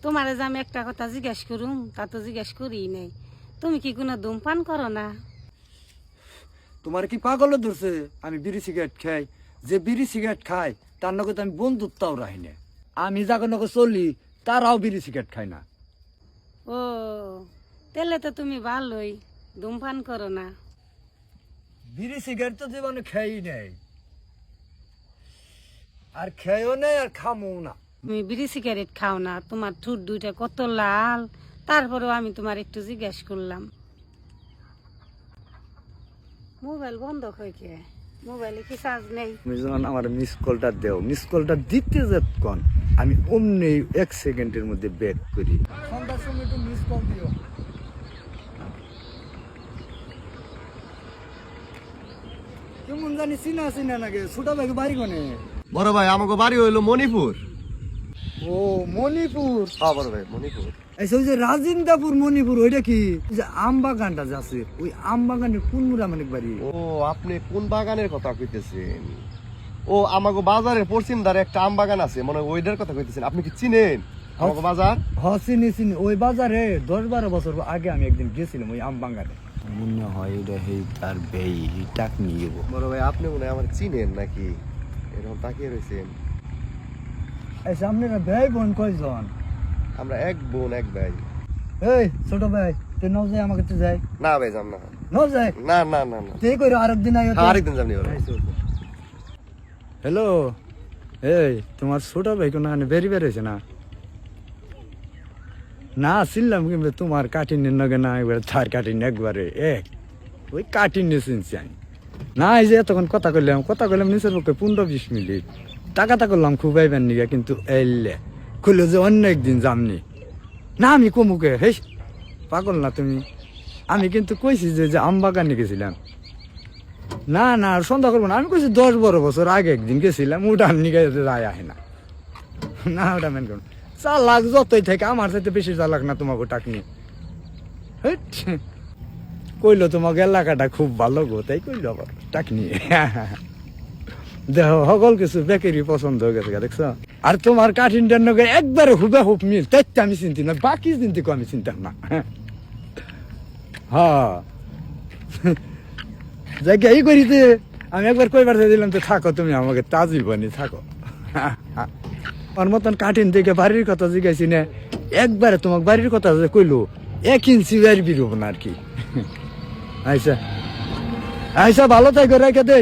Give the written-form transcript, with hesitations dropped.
তোমারে যে আমি একটা কথা জিজ্ঞেস করুম তা তো জিজ্ঞেস করি নাই। তুমি কি কোনো ধূমপান করো না? তোমার কি পাগল ধরছে? আমি বিড়ি সিগারেট খাই। যে বিড়ি সিগারেট খায় তার নগদ আমি বন্ধুত্বও রাখি না। আমি যাকে নগে চলি তারাও বিড়ি সিগারেট খায় না। ও, তাহলে তো তুমি ভালোই, ধূমপান করো না। বিড়ি সিগারেট তো জীবনে খেয়েই নেই, আর খেয়েও নেই আর খামও না। তুমি বিড়ি সিগারেট খাও না, তোমার ঠোঁট দুইটা কত লাল, তারপরেও আমি তোমার একটু জিজ্ঞেস করলাম। মোবাইল বন্ধ হয়ে কে? মোবাইলে কি চার্জ নেই? তুমি যখন আমার মিস কলটা দেও, মিস কলটা দিতে যতক্ষণ আমি অমনি 1 সেকেন্ডের মধ্যে ব্যাক করি। সন্ধ্যার সময় একটু মিস কল দিও। কেমন জানি চিনা চিনা নাকি? ছোট ভাই বাড়ি কোনে? বড় ভাই আমাকে বাড়ি হইলো মণিপুর। ও মণিপুর। হ্যাঁ বড় ভাই মণিপুর। এই যে রাজিন্দাপুর মণিপুর, ওইটা কি? যে আম বাগানটা আছে, ওই আম বাগানের কোন মুড়া মানে বাড়ি? ও আপনি কোন বাগানের কথা কইতেছেন? ও আমাগো বাজারের পশ্চিম ধারে একটা আম বাগান আছে, মনে হয় ওইটার কথা কইতেছেন। আপনি কি চিনেন আমাগো বাজার? চিনি চিনি। ওই বাজারে 10-12 বছর আগে আমি একদিন গেছিলাম ওই আম বাগানে। মনে হয় এটা হেই তার বেই টাক নিয়ে যাবো। বড় ভাই আপনি মনে হয় আমার চিনেন নাকি? এরকম তাকিয়ে রয়েছেন। এই সামনে ভাই বোন কয়জন? আমরা এক বোন এক ভাই। এই ছোট ভাই, তুই নাও যায় আমাকে তো যাই। না ভাই যাম না। নাও যায়। না না না না। তুই কইরো আরেকদিন আইও। হ্যাঁ, আরেকদিন যাবনি বড় ভাই। হ্যালো, এই তোমার ছোট ভাই কোন বেরি বের হয়েছে না? না চিনলাম, কিন্তু তোমার কাঠিনের নগে না একবারে থার কাঠিন একবারে এক। ওই কাঠিন চিনছি আমি। না এই যে তখন কথা কইলাম নিচের পক্ষে 15-20 মিনিট টাকাটা করলাম খুব আইবেন নিগা, কিন্তু এলে খুললো যে অন্য একদিন যামনি। না আমি কমুকে হেস পাগল না তুমি? আমি কিন্তু কইছি যে আম বাগানে গেছিলাম। না না সন্ধ্যা করবো না, আমি কইছি 10-12 বছর আগে একদিন গেছিলাম, ওটা নিগে যায় আহে না। না ওটা মেন করুন, চালাক যতই থেকে আমার চাইতে বেশি চালাক না তোমাকে টাকনি। কইলো তোমাকে এলাকাটা খুব ভালো গো, তাই কইলো আবার টাকনি। দেখো সকল কিছু বেকারি পছন্দ হয়ে গেছে, দেখছো? আর তোমার কাঠিনটার নগে একবারে হুবে হুব মিল, তাই আমি চিনতি না, বাকি চিনতে আমি চিনতাম না। হ্যাঁ যাকে এই করিতে আমি একবার কইবার দিলাম, তো থাকো তুমি আমাকে তাজীবনি থাকো। ওর মতন কাঠিন দেখে বাড়ির কথা জিজ্ঞাসি না, একবারে তোমাকে বাড়ির কথা যে কইলো 1 ইঞ্চি বাড়ি বেরোবো না আর কি। আচ্ছা আচ্ছা, ভালো থাকো, রেখে দে।